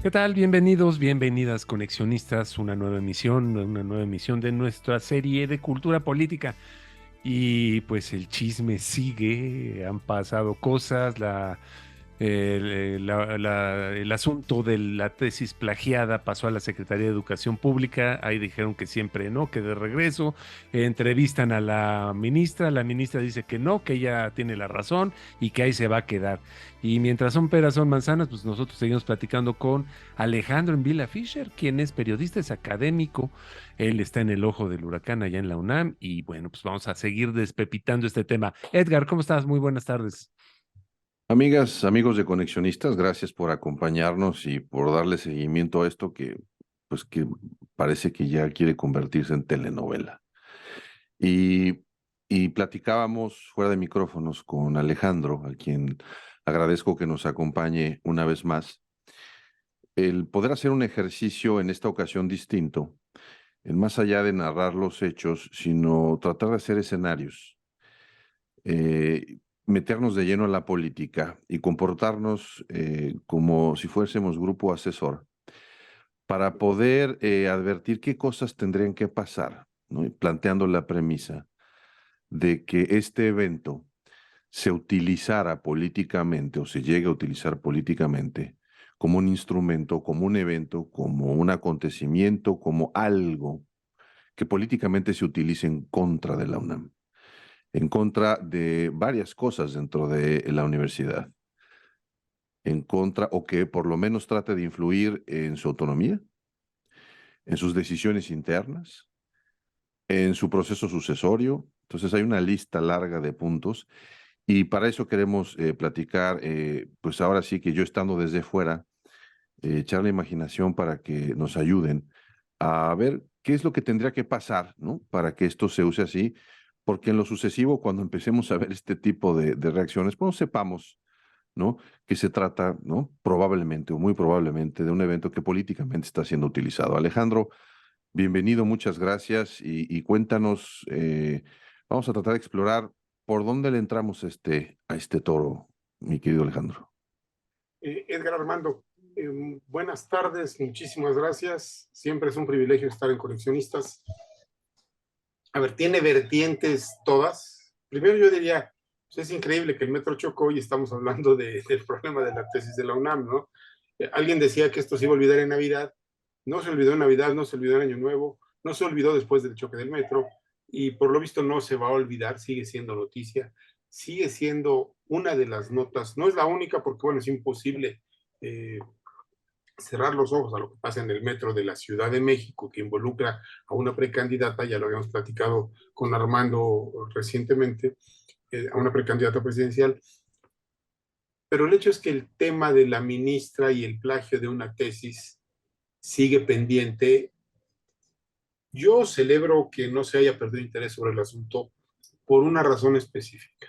¿Qué tal? Bienvenidos, bienvenidas, conexionistas, una nueva emisión de nuestra serie de cultura política. Y pues el chisme sigue, han pasado cosas, el asunto de la tesis plagiada pasó a la Secretaría de Educación Pública, ahí dijeron que siempre no, que de regreso, entrevistan a la ministra dice que no, que ella tiene la razón y que ahí se va a quedar. Y mientras son peras, son manzanas, pues nosotros seguimos platicando con Alejandro Vila Fischer, quien es periodista, es académico, él está en el ojo del huracán allá en la UNAM y bueno, pues vamos a seguir despepitando este tema. Edgar, ¿cómo estás? Muy buenas tardes. Amigas, amigos de Conexionistas, gracias por acompañarnos y por darle seguimiento a esto que parece que ya quiere convertirse en telenovela. Y, y platicábamos fuera de micrófonos con Alejandro, a quien agradezco que nos acompañe una vez más, el poder hacer un ejercicio en esta ocasión distinto, en más allá de narrar los hechos, sino tratar de hacer escenarios. Meternos de lleno en la política y comportarnos como si fuésemos grupo asesor para poder advertir qué cosas tendrían que pasar, ¿no? Y planteando la premisa de que este evento se utilizara políticamente o se llegue a utilizar políticamente como un instrumento, como un evento, como un acontecimiento, como algo que políticamente se utilice en contra de la UNAM, en contra de varias cosas dentro de la universidad, en contra o que por lo menos trate de influir en su autonomía, en sus decisiones internas, en su proceso sucesorio. Entonces hay una lista larga de puntos y para eso queremos platicar, pues ahora sí que yo estando desde fuera, echar la imaginación para que nos ayuden a ver qué es lo que tendría que pasar, ¿no? Para que esto se use así, porque en lo sucesivo, cuando empecemos a ver este tipo de reacciones, pues sepamos, ¿no? Que se trata, ¿no? Probablemente o muy probablemente de un evento que políticamente está siendo utilizado. Alejandro, bienvenido, muchas gracias y cuéntanos, vamos a tratar de explorar por dónde le entramos a este toro, mi querido Alejandro. Edgar Armando, buenas tardes, muchísimas gracias. Siempre es un privilegio estar en Conexionistas. A ver, tiene vertientes todas. Primero yo diría, pues es increíble que el metro chocó y estamos hablando del problema de la tesis de la UNAM, ¿no? Alguien decía que esto se iba a olvidar en Navidad. No se olvidó en Navidad, no se olvidó en Año Nuevo, no se olvidó después del choque del metro y por lo visto no se va a olvidar, sigue siendo noticia, sigue siendo una de las notas, no es la única porque bueno, es imposible eh, cerrar los ojos a lo que pasa en el metro de la Ciudad de México, que involucra a una precandidata, ya lo habíamos platicado con Armando recientemente, a una precandidata presidencial, pero el hecho es que el tema de la ministra y el plagio de una tesis sigue pendiente. Yo celebro que no se haya perdido interés sobre el asunto por una razón específica.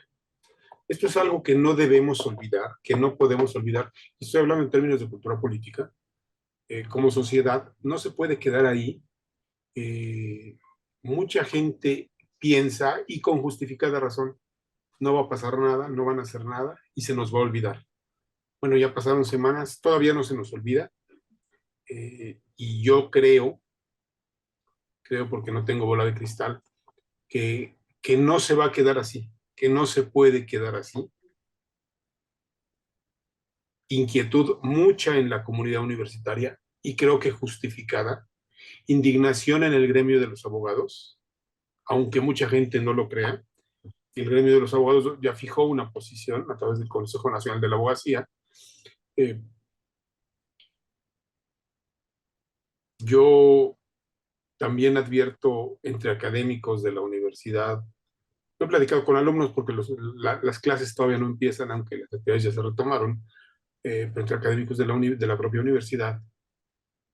Esto es algo que no debemos olvidar, que no podemos olvidar. Estoy hablando en términos de cultura política. Como sociedad, no se puede quedar ahí. Eh, Mucha gente piensa, y con justificada razón, no va a pasar nada, no van a hacer nada, y se nos va a olvidar. Bueno, ya pasaron semanas, todavía no se nos olvida, y yo creo porque no tengo bola de cristal, que no se va a quedar así, que no se puede quedar así. Inquietud mucha en la comunidad universitaria y creo que justificada. Indignación en el gremio de los abogados, aunque mucha gente no lo crea. El gremio de los abogados ya fijó una posición a través del Consejo Nacional de la Abogacía. Eh, yo también advierto entre académicos de la universidad. No he platicado con alumnos porque las clases todavía no empiezan, aunque las actividades ya se retomaron, pero entre académicos de la propia universidad.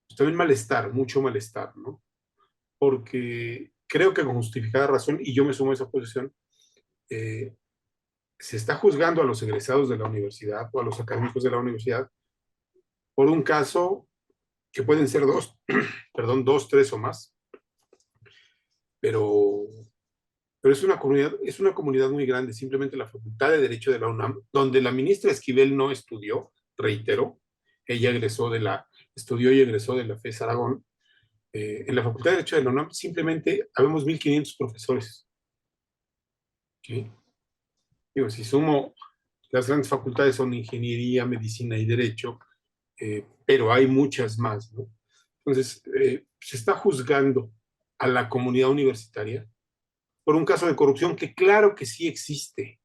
Pues también malestar, mucho malestar, ¿no? Porque creo que con justificada razón, y yo me sumo a esa posición, eh, se está juzgando a los egresados de la universidad o a los académicos de la universidad por un caso que pueden ser dos, perdón, dos, tres o más, pero, pero es una comunidad muy grande, simplemente la Facultad de Derecho de la UNAM, donde la ministra Esquivel no estudió, reitero, ella egresó de la estudió y egresó de la FES Aragón. En la Facultad de Derecho de la UNAM simplemente habemos 1,500 profesores. ¿Sí? Digo, si sumo, las grandes facultades son ingeniería, medicina y derecho, pero hay muchas más, ¿no? Entonces, se está juzgando a la comunidad universitaria por un caso de corrupción que claro que sí existe,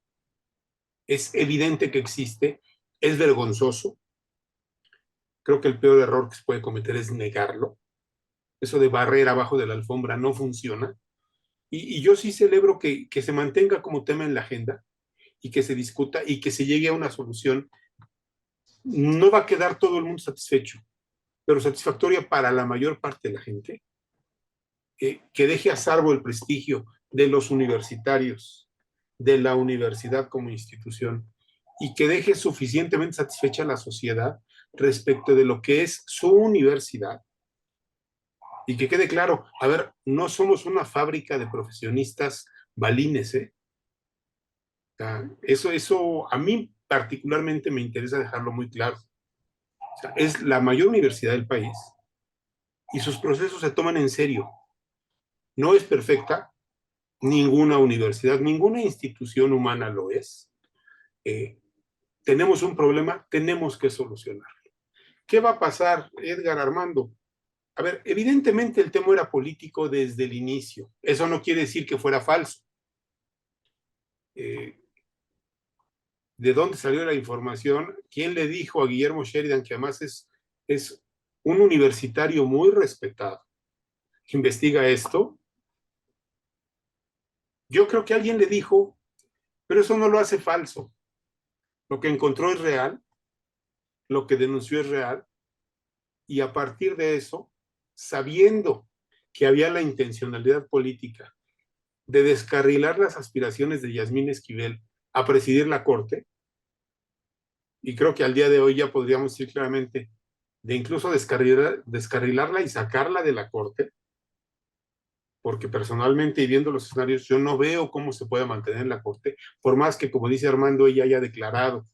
es evidente que existe, es vergonzoso. Creo que el peor error que se puede cometer es negarlo. Eso de barrer abajo de la alfombra no funciona. Y yo sí celebro que se mantenga como tema en la agenda y que se discuta y que se llegue a una solución. No va a quedar todo el mundo satisfecho, pero satisfactoria para la mayor parte de la gente, que deje a salvo el prestigio de los universitarios, de la universidad como institución, y que deje suficientemente satisfecha a la sociedad respecto de lo que es su universidad. Y que quede claro, a ver, no somos una fábrica de profesionistas balines, ¿eh? O sea, eso a mí particularmente me interesa dejarlo muy claro. O sea, es la mayor universidad del país y sus procesos se toman en serio. No es perfecta, ninguna universidad, ninguna institución humana lo es. Tenemos un problema, tenemos que solucionarlo. ¿Qué va a pasar, Edgar Armando? A ver, evidentemente el tema era político desde el inicio. Eso no quiere decir que fuera falso. ¿De dónde salió la información? ¿Quién le dijo a Guillermo Sheridan, que además es un universitario muy respetado, que investiga esto? Yo creo que alguien le dijo, pero eso no lo hace falso. Lo que encontró es real, lo que denunció es real, y a partir de eso, sabiendo que había la intencionalidad política de descarrilar las aspiraciones de Yasmín Esquivel a presidir la Corte, y creo que al día de hoy ya podríamos decir claramente de incluso descarrilarla y sacarla de la Corte, porque personalmente y viendo los escenarios, yo no veo cómo se pueda mantener en la Corte, por más que, como dice Armando, ella haya declarado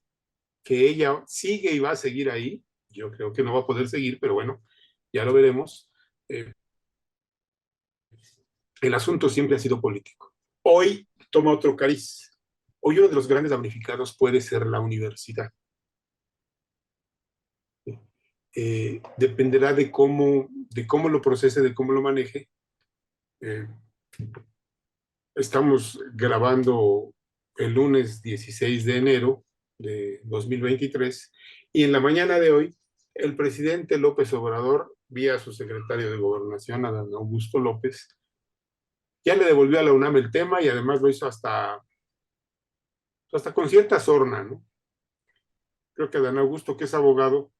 que ella sigue y va a seguir ahí. Yo creo que no va a poder seguir, pero bueno, ya lo veremos. El asunto siempre ha sido político. Hoy toma otro cariz. Hoy uno de los grandes damnificados puede ser la universidad. Dependerá de cómo lo procese, de cómo lo maneje. Estamos grabando el lunes 16 de enero de 2023 y en la mañana de hoy el presidente López Obrador, vía su secretario de Gobernación, Adán Augusto López, ya le devolvió a la UNAM el tema y además lo hizo hasta con cierta sorna, ¿no? Creo que Adán Augusto, que es abogado,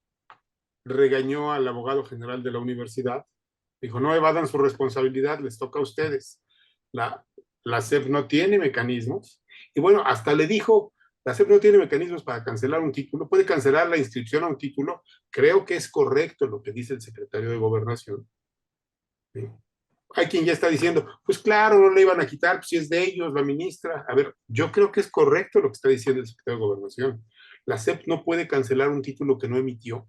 regañó al abogado general de la universidad, dijo, no evadan su responsabilidad, les toca a ustedes. La SEP no tiene mecanismos, y bueno, hasta le dijo, la SEP no tiene mecanismos para cancelar un título, puede cancelar la inscripción a un título, creo que es correcto lo que dice el secretario de Gobernación. ¿Sí? Hay quien ya está diciendo, pues claro, no le iban a quitar, pues si es de ellos, la ministra. A ver, yo creo que es correcto lo que está diciendo el secretario de Gobernación. La SEP no puede cancelar un título que no emitió.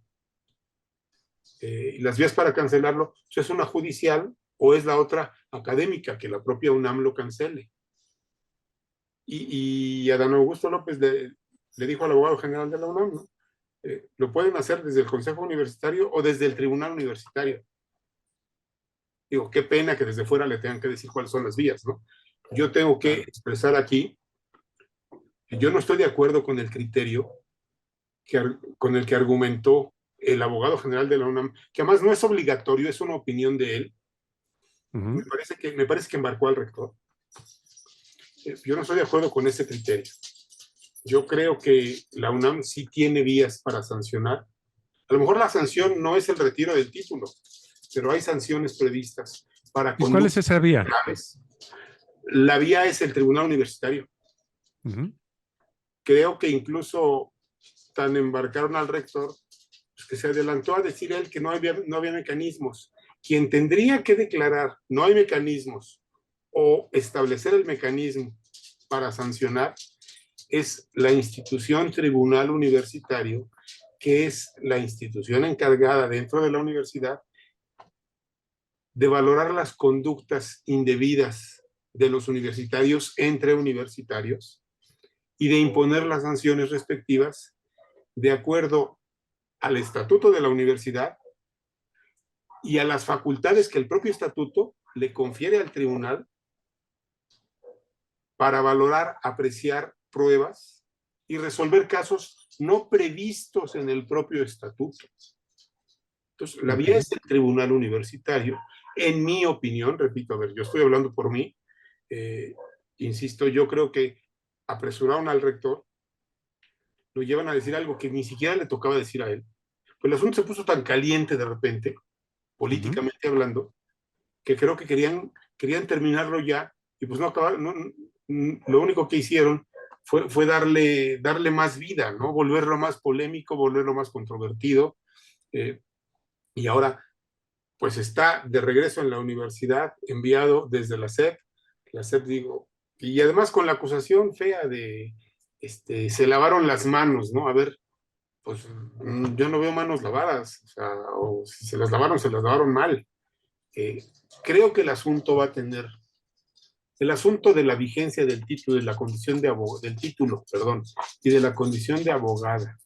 Las vías para cancelarlo, es una judicial o es la otra académica, que la propia UNAM lo cancele. Y Adán Augusto López le dijo al abogado general de la UNAM, ¿no? Lo pueden hacer desde el Consejo Universitario o desde el Tribunal Universitario. Digo, qué pena que desde fuera le tengan que decir cuáles son las vías, ¿no? Yo tengo que expresar aquí que yo no estoy de acuerdo con el criterio con el que argumentó el abogado general de la UNAM, que además no es obligatorio, es una opinión de él. Me parece que embarcó al rector. Yo no estoy de acuerdo con ese criterio. Yo creo que la UNAM sí tiene vías para sancionar. A lo mejor la sanción no es el retiro del título, pero hay sanciones previstas para ¿Y cuál es esa vía? graves. La vía es el Tribunal Universitario. Creo que incluso tan embarcaron al rector, pues que se adelantó a decir él que no había mecanismos. Quien tendría que declarar no hay mecanismos o establecer el mecanismo para sancionar es la institución Tribunal Universitario, que es la institución encargada dentro de la universidad de valorar las conductas indebidas de los universitarios entre universitarios y de imponer las sanciones respectivas de acuerdo al estatuto de la universidad y a las facultades que el propio estatuto le confiere al tribunal para valorar, apreciar pruebas y resolver casos no previstos en el propio estatuto. Entonces, la vía es el tribunal universitario. En mi opinión, repito, a ver, yo estoy hablando por mí, insisto, yo creo que apresuraron al rector, lo llevan a decir algo que ni siquiera le tocaba decir a él. Pues el asunto se puso tan caliente de repente, políticamente hablando, que creo que querían terminarlo ya, y pues no acabaron, lo único que hicieron fue darle más vida, ¿no? Volverlo más polémico, volverlo más controvertido, y ahora pues está de regreso en la universidad, enviado desde la SEP digo, y además con la acusación fea de, se lavaron las manos, ¿no? A ver, pues yo no veo manos lavadas, o sea, o si se las lavaron mal. Creo que el asunto va a tener, el asunto de la vigencia del título, de la condición de del título, perdón, y de la condición de abogada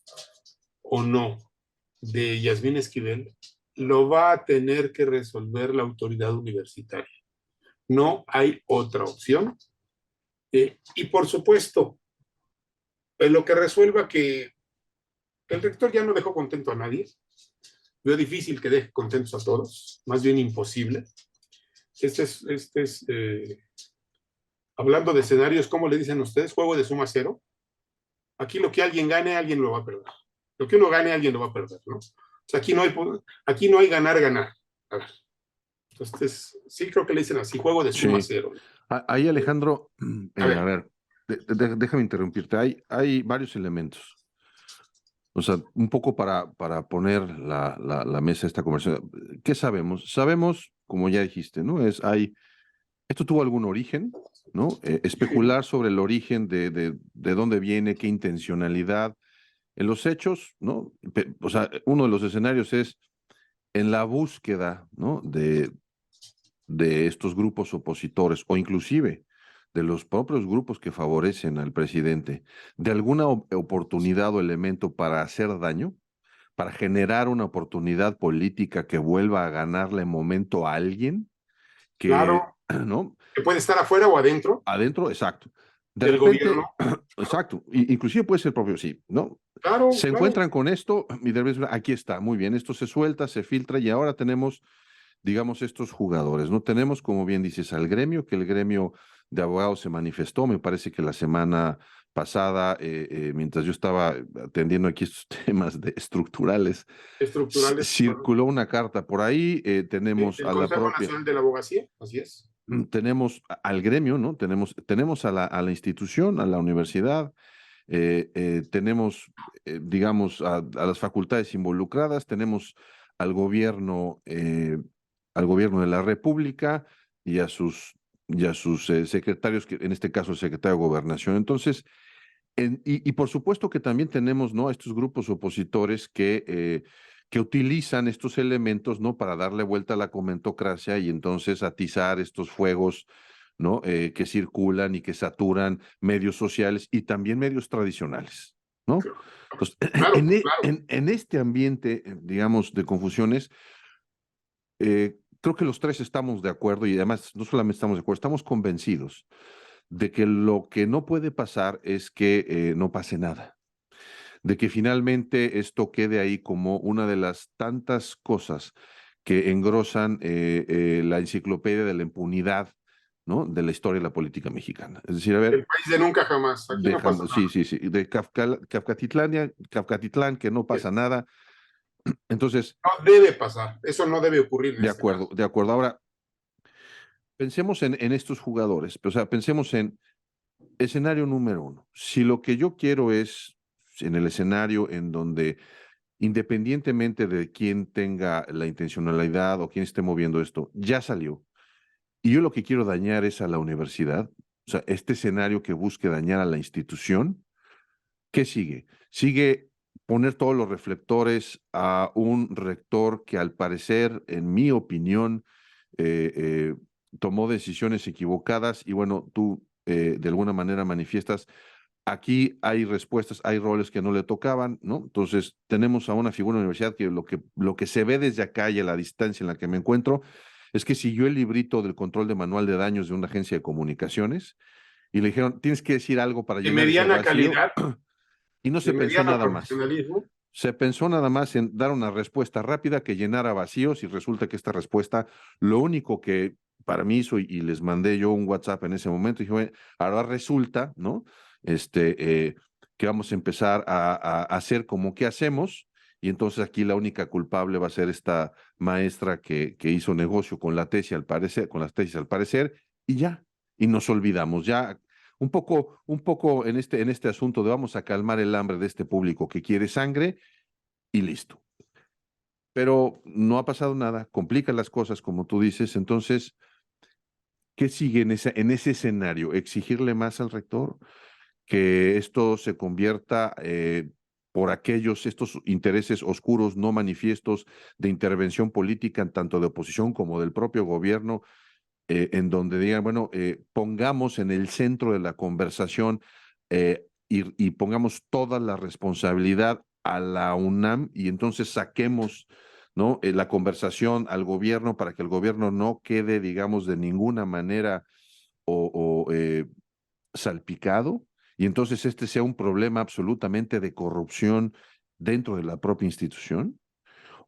o no de Yasmín Esquivel, lo va a tener que resolver la autoridad universitaria. No hay otra opción. Y por supuesto, en lo que resuelva que el rector ya no dejó contento a nadie, veo difícil que deje contentos a todos, más bien imposible. Hablando de escenarios, ¿cómo le dicen ustedes? Juego de suma cero. Aquí lo que alguien gane, alguien lo va a perder. Lo que uno gane, alguien lo va a perder, ¿no? O sea, aquí no hay ganar, ganar. A ver. Entonces, sí creo que le dicen así, juego de suma cero. Ahí, Alejandro, a ver, déjame interrumpirte. Hay varios elementos. O sea, un poco para poner la mesa de esta conversación. ¿Qué sabemos? Sabemos, como ya dijiste, ¿no? Esto tuvo algún origen, ¿no? Especular sobre el origen de dónde viene, qué intencionalidad. En los hechos, ¿no? O sea, uno de los escenarios es en la búsqueda, ¿no? De estos grupos opositores o inclusive de los propios grupos que favorecen al presidente, de alguna oportunidad o elemento para hacer daño, para generar una oportunidad política que vuelva a ganarle momento a alguien que, claro, ¿no? Que puede estar afuera o adentro. Adentro, exacto. De del repente, gobierno. exacto, inclusive puede ser propio, sí, ¿no? Claro, Se encuentran con esto y de repente, aquí está, muy bien, esto se suelta, se filtra y ahora tenemos, digamos, estos jugadores, ¿no? Tenemos, como bien dices, al gremio, que el gremio de abogados se manifestó, me parece que la semana pasada, mientras yo estaba atendiendo aquí estos temas estructurales, estructurales. circuló una carta por ahí, tenemos El a la Consejo propia... Nacional de la Abogacía, así es. Tenemos al gremio, ¿no? Tenemos a la institución, a la universidad, tenemos, digamos, a las facultades involucradas, tenemos al gobierno, al gobierno de la República y a sus secretarios, que en este caso el secretario de Gobernación. Entonces, y por supuesto que también tenemos, ¿no?, estos grupos opositores que utilizan estos elementos, ¿no?, para darle vuelta a la comentocracia y entonces atizar estos fuegos, ¿no?, que circulan y que saturan medios sociales y también medios tradicionales, ¿no? Entonces, Claro, en este ambiente, digamos, de confusiones, creo que los tres estamos de acuerdo y además no solamente estamos de acuerdo, estamos convencidos de que lo que no puede pasar es que no pase nada, de que finalmente esto quede ahí como una de las tantas cosas que engrosan la enciclopedia de la impunidad, ¿no?, de la historia de la política mexicana. Es decir, a ver, el país de nunca jamás. Aquí no pasa nada. sí, de Kafkatitlán, que no pasa nada. Entonces, No debe pasar. Eso no debe ocurrir en este caso. de acuerdo. Ahora, pensemos en estos jugadores, o sea, pensemos en escenario número uno. Si lo que yo quiero es en el escenario en donde, independientemente de quién tenga la intencionalidad o quién esté moviendo esto, ya salió, y yo lo que quiero dañar es a la universidad, o sea, este escenario que busque dañar a la institución, ¿qué sigue? Sigue poner todos los reflectores a un rector que al parecer, en mi opinión, tomó decisiones equivocadas y bueno, tú de alguna manera manifiestas, aquí hay respuestas, hay roles que no le tocaban, ¿no? Entonces tenemos a una figura de universidad que lo que se ve desde acá y a la distancia en la que me encuentro es que siguió el librito del control de manual de daños de una agencia de comunicaciones y le dijeron, tienes que decir algo para De llenar ese mediana vacío calidad, y no de se pensó mediano nada más. profesionalismo. Se pensó nada más en dar una respuesta rápida que llenara vacíos y resulta que esta respuesta, lo único que para mí hizo, y les mandé yo un WhatsApp en ese momento, y dije, "Bueno, ahora resulta, ¿no? Que vamos a empezar a hacer como que hacemos, y entonces aquí la única culpable va a ser esta maestra que hizo negocio con la tesis al parecer, con las tesis al parecer, y ya, y nos olvidamos, ya un poco en este asunto de vamos a calmar el hambre de este público que quiere sangre y listo. Pero no ha pasado nada, complica las cosas como tú dices, entonces, ¿qué sigue en ese escenario? ¿Exigirle más al rector? ¿Que esto se convierta por estos intereses oscuros no manifiestos de intervención política, tanto de oposición como del propio gobierno, en donde digan, bueno, pongamos en el centro de la conversación y pongamos toda la responsabilidad a la UNAM y entonces saquemos, ¿no? La conversación al gobierno para que el gobierno no quede, digamos, de ninguna manera o salpicado y entonces este sea un problema absolutamente de corrupción dentro de la propia institución?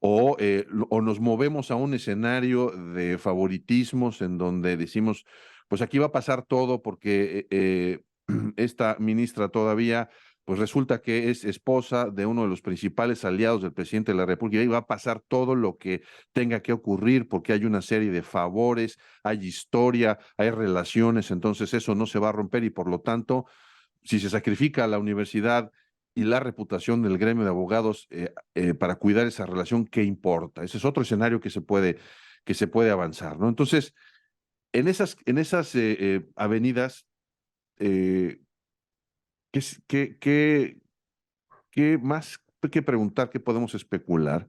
O nos movemos a un escenario de favoritismos en donde decimos, pues aquí va a pasar todo porque esta ministra todavía, pues resulta que es esposa de uno de los principales aliados del presidente de la República y va a pasar todo lo que tenga que ocurrir porque hay una serie de favores, hay historia, hay relaciones, entonces eso no se va a romper y por lo tanto, si se sacrifica a la universidad y la reputación del gremio de abogados para cuidar esa relación, ¿qué importa? Ese es otro escenario que se puede avanzar, ¿no? Entonces, en esas avenidas, eh, ¿qué qué más que preguntar, qué podemos especular?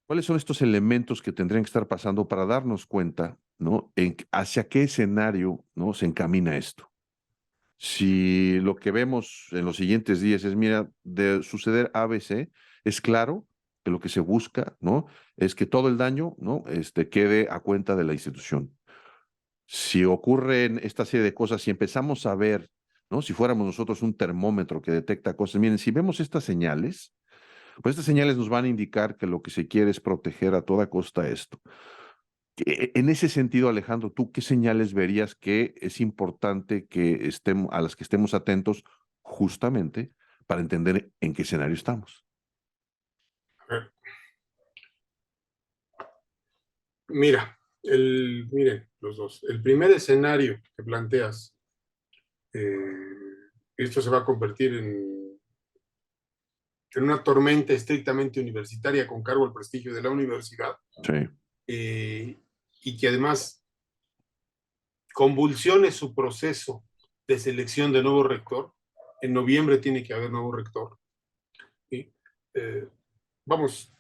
¿Cuáles son estos elementos que tendrían que estar pasando para darnos cuenta, ¿no? Hacia qué escenario, ¿no? Se encamina esto. Si lo que vemos en los siguientes días es, mira, de suceder ABC, es claro que lo que se busca, ¿no? Es que todo el daño, ¿no? Quede a cuenta de la institución. Si ocurren esta serie de cosas, si empezamos a ver, ¿no? Si fuéramos nosotros un termómetro que detecta cosas, miren, si vemos estas señales, pues estas señales nos van a indicar que lo que se quiere es proteger a toda costa esto. En ese sentido, Alejandro, ¿tú qué señales verías que es importante que a las que estemos atentos justamente para entender en qué escenario estamos? A ver, mira, miren, los dos. El primer escenario que planteas, esto se va a convertir en una tormenta estrictamente universitaria con cargo al prestigio de la universidad, Sí, eh, y que además convulsione su proceso de selección de nuevo rector. En noviembre tiene que haber nuevo rector. ¿Sí? Eh, vamos,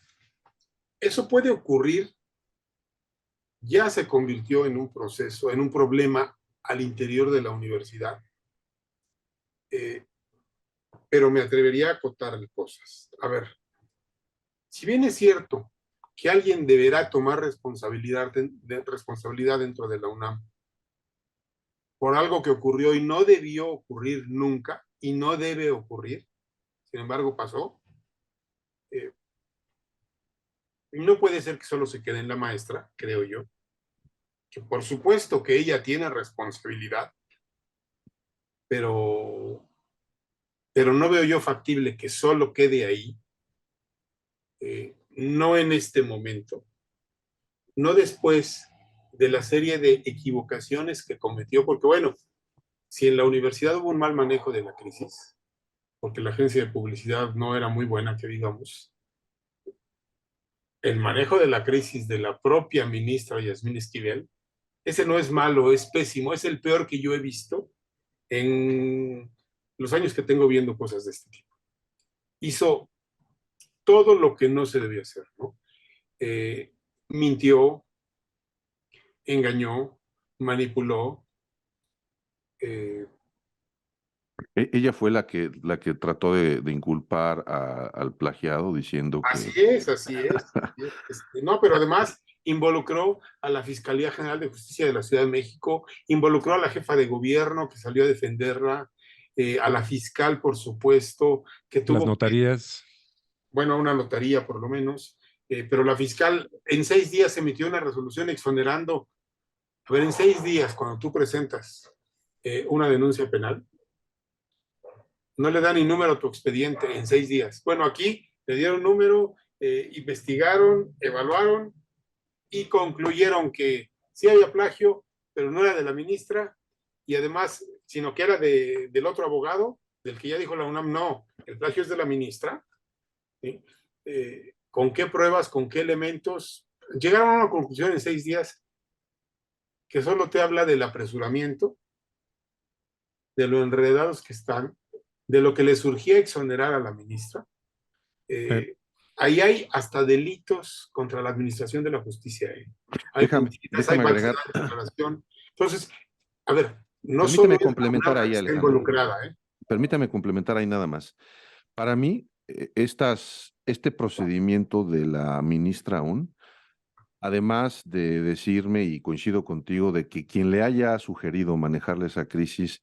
eso puede ocurrir, ya se convirtió en un proceso, en un problema al interior de la universidad, eh, pero me atrevería a acotarle cosas. A ver, si bien es cierto que alguien deberá tomar responsabilidad dentro de la UNAM por algo que ocurrió y no debió ocurrir nunca y no debe ocurrir, sin embargo pasó, eh, no puede ser que solo se quede en la maestra, creo yo, que por supuesto que ella tiene responsabilidad, pero, pero no veo yo factible que solo quede ahí, no en este momento, no después de la serie de equivocaciones que cometió, porque bueno, si en la universidad hubo un mal manejo de la crisis, porque la agencia de publicidad no era muy buena, que digamos, el manejo de la crisis de la propia ministra Yasmín Esquivel, ese no es malo, es pésimo, es el peor que yo he visto en los años que tengo viendo cosas de este tipo. hizo todo lo que no se debía hacer, ¿no? Mintió, engañó, manipuló. Ella fue la que trató de inculpar al plagiado diciendo Así que... es, así es. No, pero además involucró a la Fiscalía General de Justicia de la Ciudad de México, involucró a la jefa de gobierno que salió a defenderla, a la fiscal, por supuesto, que Las tuvo, notarías. bueno, una notaría por lo menos, pero la fiscal en 6 días emitió una resolución exonerando. A ver, en 6 días, cuando tú presentas una denuncia penal, no le da ni número a tu expediente en 6 días. Bueno, aquí le dieron número, investigaron, evaluaron y concluyeron que sí había plagio, pero no era de la ministra y además, sino que era del otro abogado, del que ya dijo la UNAM, no, el plagio es de la ministra. ¿Sí? ¿Con qué pruebas, con qué elementos? Llegaron a una conclusión en 6 días que solo te habla del apresuramiento, de lo enredados que están, de lo que le surgía exonerar a la ministra. Eh, Ahí hay hasta delitos contra la administración de la justicia. Hay Déjame, mentiras, hay déjame falsedad agregar, de declaración. Entonces, a ver, no solo permítame es la complementar UNAM la ahí, que está Alejandro. involucrada, ¿eh? Permítame complementar ahí nada más. Para mí, este procedimiento de la ministra aún, además de decirme, y coincido contigo, de que quien le haya sugerido manejarle esa crisis,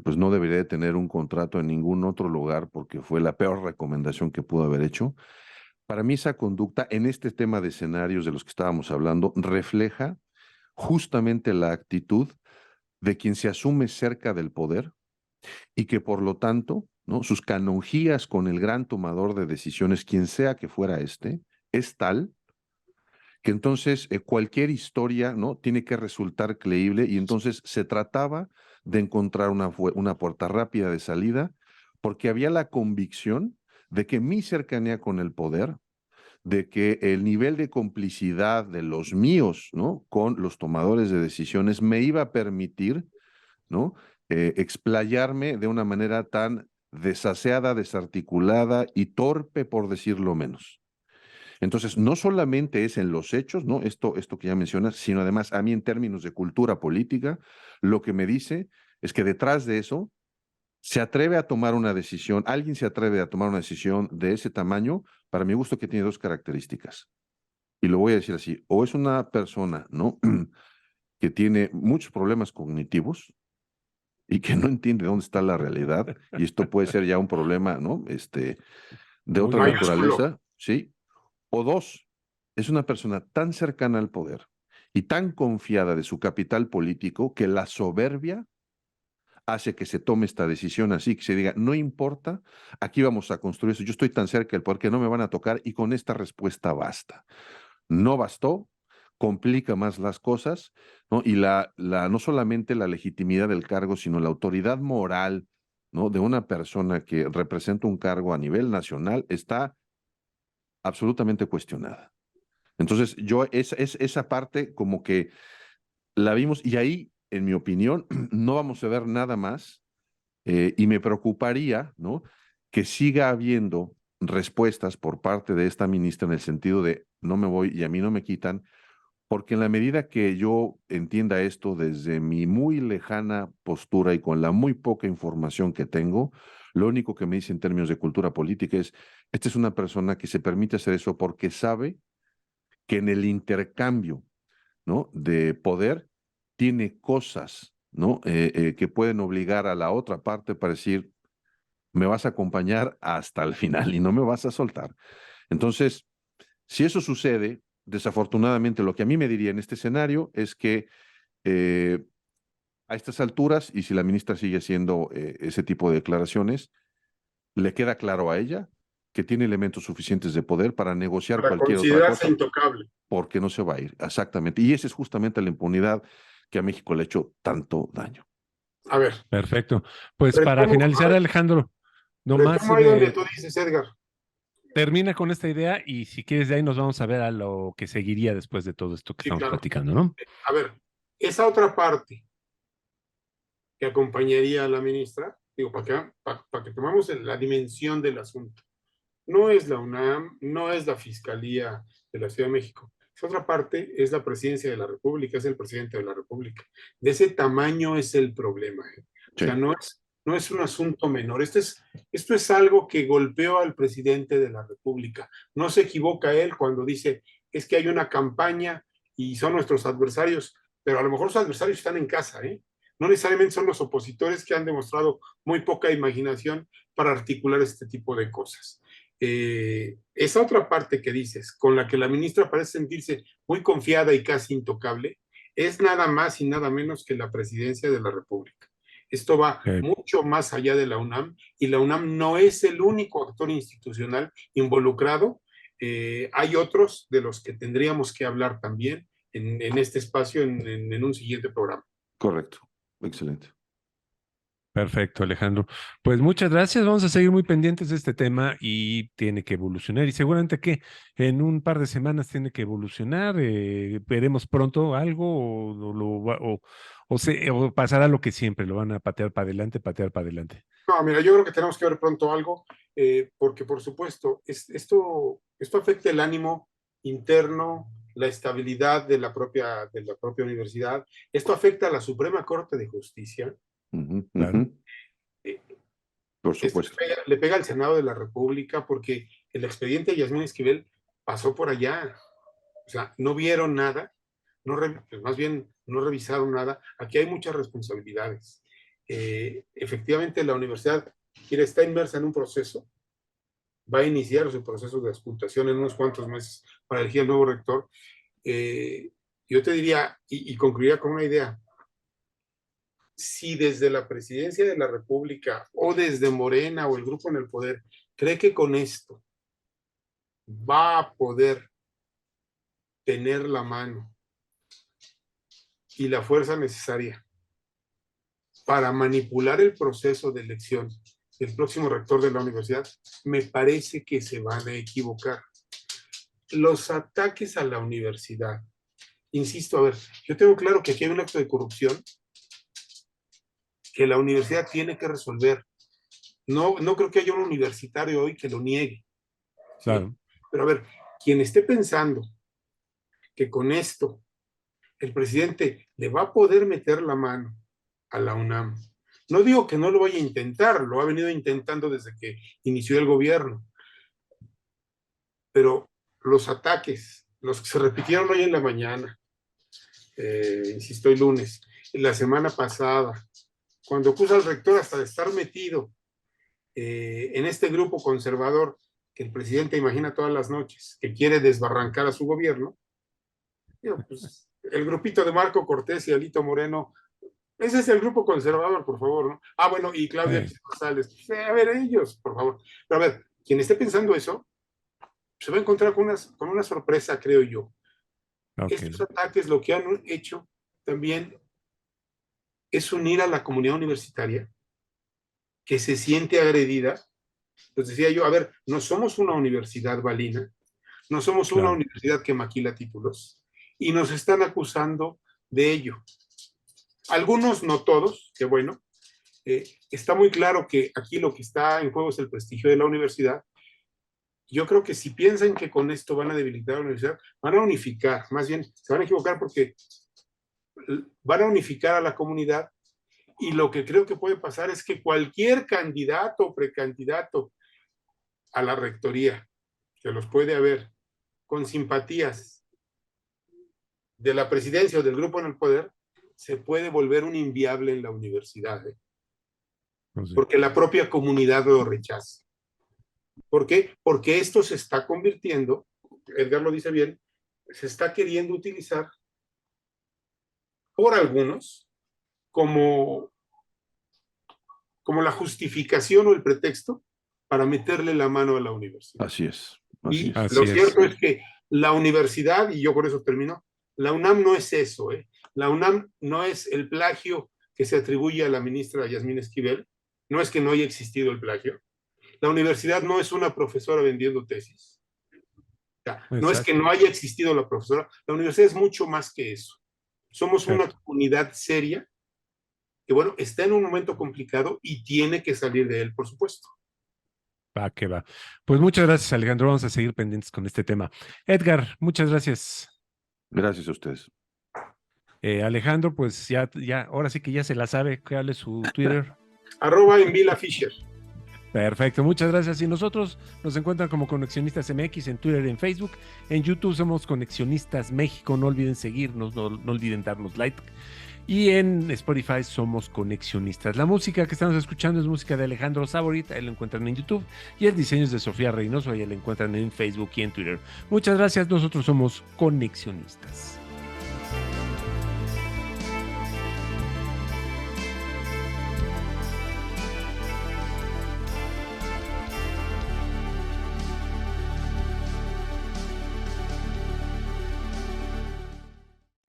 pues no debería de tener un contrato en ningún otro lugar porque fue la peor recomendación que pudo haber hecho. Para mí esa conducta en este tema de escenarios de los que estábamos hablando refleja justamente la actitud de quien se asume cerca del poder y que por lo tanto, ¿no? Sus canonjías con el gran tomador de decisiones, quien sea que fuera es tal que entonces cualquier historia, ¿no? Tiene que resultar creíble y entonces se trataba de encontrar una puerta rápida de salida porque había la convicción de que mi cercanía con el poder, de que el nivel de complicidad de los míos, ¿no? Con los tomadores de decisiones me iba a permitir, ¿no? Explayarme de una manera tan desaseada, desarticulada y torpe, por decirlo menos. Entonces, no solamente es en los hechos, ¿no? Esto que ya mencionas, sino además a mí en términos de cultura política, lo que me dice es que detrás de eso se atreve a tomar una decisión, alguien se atreve a tomar una decisión de ese tamaño, para mi gusto que tiene dos características. Y lo voy a decir así, o es una persona, ¿no? que tiene muchos problemas cognitivos y que no entiende dónde está la realidad, y esto puede ser ya un problema, ¿no? De Muy otra grave. Mayúsculo. naturaleza, ¿sí? O dos, es una persona tan cercana al poder y tan confiada de su capital político que la soberbia hace que se tome esta decisión así, que se diga, no importa, aquí vamos a construir eso, yo estoy tan cerca del poder que no me van a tocar y con esta respuesta basta. No bastó, complica más las cosas, ¿no? Y no solamente la legitimidad del cargo, sino la autoridad moral, ¿no? De una persona que representa un cargo a nivel nacional está absolutamente cuestionada. Entonces, esa parte como que la vimos y ahí, en mi opinión, no vamos a ver nada más y me preocuparía, ¿no? Que siga habiendo respuestas por parte de esta ministra en el sentido de no me voy y a mí no me quitan, porque en la medida que yo entienda esto desde mi muy lejana postura y con la muy poca información que tengo, lo único que me dice en términos de cultura política es, esta es una persona que se permite hacer eso porque sabe que en el intercambio, ¿no? de poder tiene cosas, ¿no? Que pueden obligar a la otra parte para decir, me vas a acompañar hasta el final y no me vas a soltar. Entonces, si eso sucede, desafortunadamente lo que a mí me diría en este escenario es que eh, a estas alturas, y si la ministra sigue haciendo ese tipo de declaraciones, le queda claro a ella que tiene elementos suficientes de poder para negociar Para cualquier otra considerarse cosa, intocable. porque no se va a ir. Exactamente. Y esa es justamente la impunidad que a México le ha hecho tanto daño. A ver, Perfecto. Pues para retomo, a finalizar, ver, Alejandro, nomás retomo ahí donde tú dices, Edgar. termina con esta idea y si quieres de ahí nos vamos a ver a lo que seguiría después de todo esto que Sí, estamos claro. platicando, ¿no? A ver, esa otra parte que acompañaría a la ministra digo, para que tomemos la dimensión del asunto. No es la UNAM, no es la Fiscalía de la Ciudad de México. Esa otra parte es la Presidencia de la República, es el presidente de la República. De ese tamaño es el problema. O sea, Sí, no es un asunto menor. Esto es algo que golpeó al presidente de la República. No se equivoca él cuando dice, es que hay una campaña y son nuestros adversarios, pero a lo mejor los adversarios están en casa, ¿eh? No necesariamente son los opositores que han demostrado muy poca imaginación para articular este tipo de cosas. Esa otra parte que dices, con la que la ministra parece sentirse muy confiada y casi intocable, es nada más y nada menos que la presidencia de la República. Esto va Ok. mucho más allá de la UNAM y la UNAM no es el único actor institucional involucrado. Hay otros de los que tendríamos que hablar también en este espacio en un siguiente programa. correcto. Excelente. Perfecto, Alejandro. Pues muchas gracias. Vamos a seguir muy pendientes de este tema y tiene que evolucionar. Y seguramente que en un par de semanas tiene que evolucionar. Veremos pronto algo o pasará lo que siempre, lo van a patear para adelante, patear para adelante. No, mira, yo creo que tenemos que ver pronto algo, porque por supuesto, esto afecta el ánimo interno, la estabilidad de la propia universidad. Esto afecta a la Suprema Corte de Justicia. Ujú, Claro, ujú, Eh, por Esto supuesto. le pega al Senado de la República porque el expediente de Yasmín Esquivel pasó por allá. O sea, no vieron nada, pues más bien no revisaron nada. Aquí hay muchas responsabilidades. Efectivamente, la universidad está inmersa en un proceso, va a iniciar su proceso de auscultación en unos cuantos meses para elegir el nuevo rector. Eh, yo te diría, y concluiría con una idea, si desde la presidencia de la República o desde Morena o el grupo en el poder cree que con esto va a poder tener la mano y la fuerza necesaria para manipular el proceso de elección del próximo rector de la universidad, me parece que se van a equivocar. Los ataques a la universidad, insisto, a ver, yo tengo claro que aquí hay un acto de corrupción que la universidad tiene que resolver. No creo que haya un universitario hoy que lo niegue, ¿sí? claro. Pero a ver, quien esté pensando que con esto el presidente le va a poder meter la mano a la UNAM. No digo que no lo vaya a intentar, lo ha venido intentando desde que inició el gobierno, pero los ataques, los que se repitieron hoy en la mañana, insisto, el lunes, la semana pasada, cuando acusa al rector hasta de estar metido en este grupo conservador que el presidente imagina todas las noches, que quiere desbarrancar a su gobierno, pues, el grupito de Marco Cortés y Alito Moreno. Ese es el grupo conservador, por favor, ¿no? Ah, bueno, y Claudia Eh, X González. A ver, ellos, por favor. Pero a ver, quien esté pensando eso, se va a encontrar con una sorpresa, creo yo. ok. Estos ataques lo que han hecho también es unir a la comunidad universitaria que se siente agredida. Pues decía yo, a ver, no somos una universidad balina, no somos una Claro. universidad que maquila títulos y nos están acusando de ello. Algunos, no todos, que bueno, está muy claro que aquí lo que está en juego es el prestigio de la universidad. Yo creo que si piensan que con esto van a debilitar a la universidad, van a unificar, más bien se van a equivocar porque van a unificar a la comunidad y lo que creo que puede pasar es que cualquier candidato o precandidato a la rectoría, que los puede haber, con simpatías de la presidencia o del grupo en el poder, se puede volver un inviable en la universidad, Pues sí. porque la propia comunidad lo rechaza. ¿Por qué? Porque esto se está convirtiendo, Edgar lo dice bien, se está queriendo utilizar por algunos como, como la justificación o el pretexto para meterle la mano a la universidad. Así es, así Y es. lo Así es. cierto es que la universidad, y yo con eso termino, la UNAM no es eso, ¿eh? La UNAM no es el plagio que se atribuye a la ministra Yasmín Esquivel, no es que no haya existido el plagio. La universidad no es una profesora vendiendo tesis. O sea, no es que Exacto. no haya existido la profesora, la universidad es mucho más que eso. Somos Claro. una comunidad seria que bueno, está en un momento complicado y tiene que salir de él, por supuesto. Va, que va. Pues muchas gracias, Alejandro. Vamos a seguir pendientes con este tema. Edgar, muchas gracias. Gracias a ustedes. Alejandro, pues ya, ahora sí que ya se la sabe. ¿Cuál es su Twitter? @envila_fisher. Perfecto, muchas gracias. Y nosotros nos encuentran como Conexionistas MX en Twitter y en Facebook. En YouTube somos Conexionistas México. No olviden seguirnos, no olviden darnos like. Y en Spotify somos Conexionistas. La música que estamos escuchando es música de Alejandro Saborit, ahí lo encuentran en YouTube. Y el diseño es de Sofía Reynoso, ahí lo encuentran en Facebook y en Twitter. Muchas gracias, nosotros somos Conexionistas.